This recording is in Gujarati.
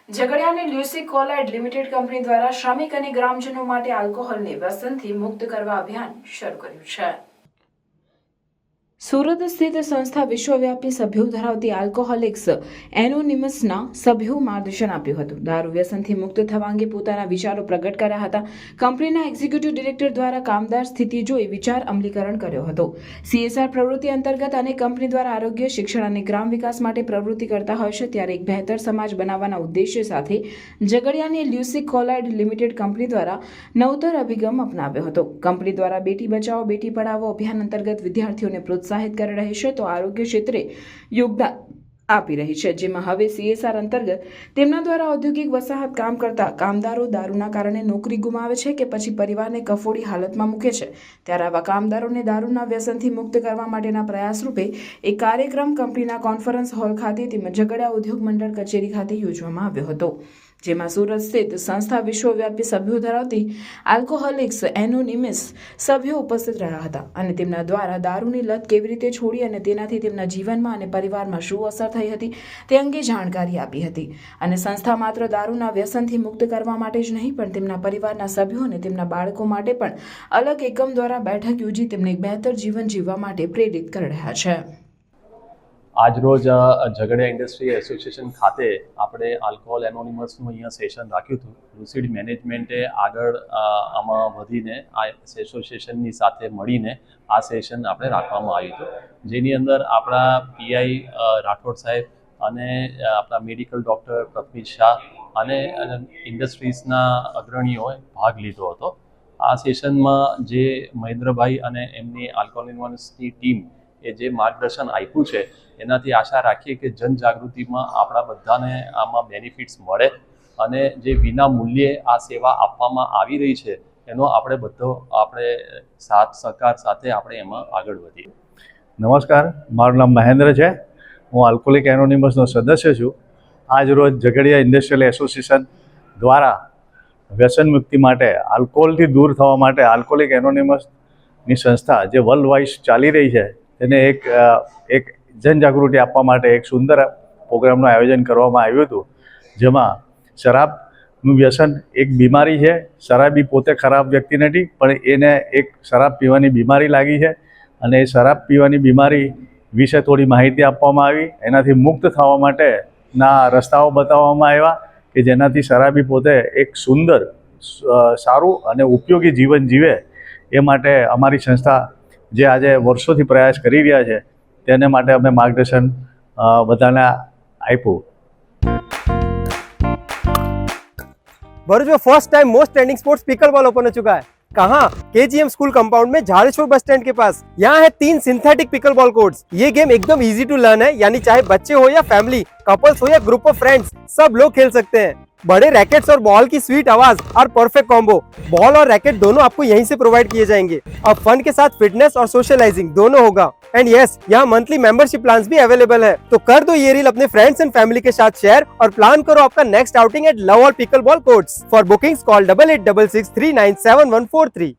ઝઘડિયાની લ્યુસી કોલાઇડ લિમિટેડ કંપની દ્વારા શ્રમિક અને ગ્રામજનો માટે આલ્કોહોલને વ્યસનથી મુક્ત કરવા અભિયાન શરૂ કર્યું છે। સુરત સ્થિત સંસ્થા વિશ્વવ્યાપી સભ્યો ધરાવતી આલ્કોહોલિક્સ એનોનિમસના સભ્યો માર્ગદર્શન આપ્યું હતું। દારૂ વ્યસનથી મુક્ત થવા અંગે પોતાના વિચારો પ્રગટ કર્યા હતા। કંપનીના એક્ઝિક્યુટિવ ડિરેક્ટર દ્વારા કામદાર સ્થિતિ જોઈ વિચાર અમલીકરણ કર્યો હતો। CSR પ્રવૃત્તિ અંતર્ગત અને કંપની દ્વારા આરોગ્ય, શિક્ષણ અને ગ્રામ વિકાસ માટે પ્રવૃત્તિ કરતા હોય છે, ત્યારે એક બહેતર સમાજ બનાવવાના ઉદ્દેશ્ય સાથે ઝઘડિયાની લ્યુસી કોલાઇડ લિમિટેડ કંપની દ્વારા નવતર અભિગમ અપનાવ્યો હતો। કંપની દ્વારા બેટી બચાવો બેટી પઢાઓ અભિયાન અંતર્ગત વિદ્યાર્થીઓને પ્રોત્સાહિત કરી રહી છે, તો આરોગ્ય ક્ષેત્રે યોગદાન આપી રહી છે, જેમાં હવે CSR અંતર્ગત તેમના દ્વારા ઔદ્યોગિક વસાહત કામ કરતા કામદારો દારૂના કારણે નોકરી ગુમાવે છે કે પછી પરિવારને કફોડી હાલતમાં મૂકે છે, ત્યારે આવા કામદારોને દારૂના વ્યસનથી મુક્ત કરવા માટેના પ્રયાસ રૂપે એક કાર્યક્રમ કંપનીના કોન્ફરન્સ હોલ ખાતે તેમજ ઝઘડિયા ઉદ્યોગ મંડળ કચેરી ખાતે યોજવામાં આવ્યો હતો, જેમાં સુરત સ્થિત સંસ્થા વિશ્વવ્યાપી સભ્યો ધરાવતી આલ્કોહોલિક્સ એનોનિમસ સભ્યો ઉપસ્થિત રહ્યા હતા અને તેમના દ્વારા દારૂની લત કેવી રીતે છોડી અને તેનાથી તેમના જીવનમાં અને પરિવારમાં શું અસર થઈ હતી તે અંગે જાણકારી આપી હતી। અને સંસ્થા માત્ર દારૂના વ્યસનથી મુક્ત કરવા માટે જ નહીં, પણ તેમના પરિવારના સભ્યો અને તેમના બાળકો માટે પણ અલગ એકમ દ્વારા બેઠક યોજી તેમને એક બહેતર જીવન જીવવા માટે પ્રેરિત કરી રહ્યા છે। આજરોજ ઝઘડિયા ઇન્ડસ્ટ્રી એસોસિએશન ખાતે આપણે આલ્કોહોલ એનોનિમસનું અહીંયા સેશન રાખ્યું હતું। લુસિડ મેનેજમેન્ટે આગળ આમાં વધીને આ એસોસિએશનની સાથે મળીને આ સેશન આપણે રાખવામાં આવ્યું હતું, જેની અંદર આપણા PI રાઠોડ સાહેબ અને આપણા મેડિકલ ડૉક્ટર પ્રથમિત શાહ અને ઇન્ડસ્ટ્રીઝના અગ્રણીઓએ ભાગ લીધો હતો। આ સેશનમાં જે મહેન્દ્રભાઈ અને એમની આલ્કોહોલ એનોનિમસની ટીમ એ જે માર્ગદર્શન આપ્યું છે, એનાથી આશા રાખીએ કે જનજાગૃતિમાં આપણા બધાને આમાં બેનિફિટ્સ મળે અને જે વિના મૂલ્યે આ સેવા આપવામાં આવી રહી છે એનો આપણે સાથ સહકાર સાથે આપણે એમાં આગળ વધીએ। નમસ્કાર, મારું નામ મહેન્દ્ર છે। હું આલ્કોહોલિક એનોનિમસનો સદસ્ય છું। આજ રોજ ઝઘડિયા ઇન્ડસ્ટ્રીયલ એસોસિએશન દ્વારા વ્યસન મુક્તિ માટે, આલ્કોહોલથી દૂર થવા માટે આલ્કોહોલિક એનોનિમસની સંસ્થા જે વર્લ્ડ વાઇડ ચાલી રહી છે તેને એક જનજાગૃતિ આપવા માટે એક સુંદર પ્રોગ્રામનું આયોજન કરવામાં આવ્યું હતું, જેમાં શરાબનું વ્યસન એક બીમારી છે। શરાબી પોતે ખરાબ વ્યક્તિ નથી, પણ એને એક શરાબ પીવાની બીમારી લાગી છે અને એ શરાબ પીવાની બીમારી વિશે થોડી માહિતી આપવામાં આવી। એનાથી મુક્ત થવા માટેના રસ્તાઓ બતાવવામાં આવ્યા કે જેનાથી શરાબી પોતે એક સુંદર, સારું અને ઉપયોગી જીવન જીવે એ માટે અમારી સંસ્થા જે આજે વર્ષોથી પ્રયાસ કરી રહ્યા છે તેને માટે અમે માર્ગદર્શન બધાને આપ્યું। भरूच में first time most trending sports pickle ball open हो चुका है। कहाँ? KGM स्कूल कंपाउंड में झाड़ेश्वर बस स्टैंड के पास। यहाँ है 3 सिंथेटिक पिकल बॉल कोर्ट्स। ये गेम एकदम इजी टू लर्न है, यानी चाहे बच्चे हो या फैमिली, कपल्स हो या ग्रुप ऑफ फ्रेंड्स, सब लोग खेल सकते हैं। बड़े रैकेट्स और बॉल की स्वीट आवाज और परफेक्ट कॉम्बो। बॉल और रैकेट दोनों आपको यहीं से प्रोवाइड किए जाएंगे। अब फन के साथ फिटनेस और सोशलाइजिंग दोनों होगा। एंड यस, यहाँ मंथली मेंबरशिप प्लान्स भी अवेलेबल है। तो कर दो ये रील अपने फ्रेंड्स एंड फैमिली के साथ शेयर और प्लान करो आपका next outing at Love All pickleball courts. For bookings call 8866397143।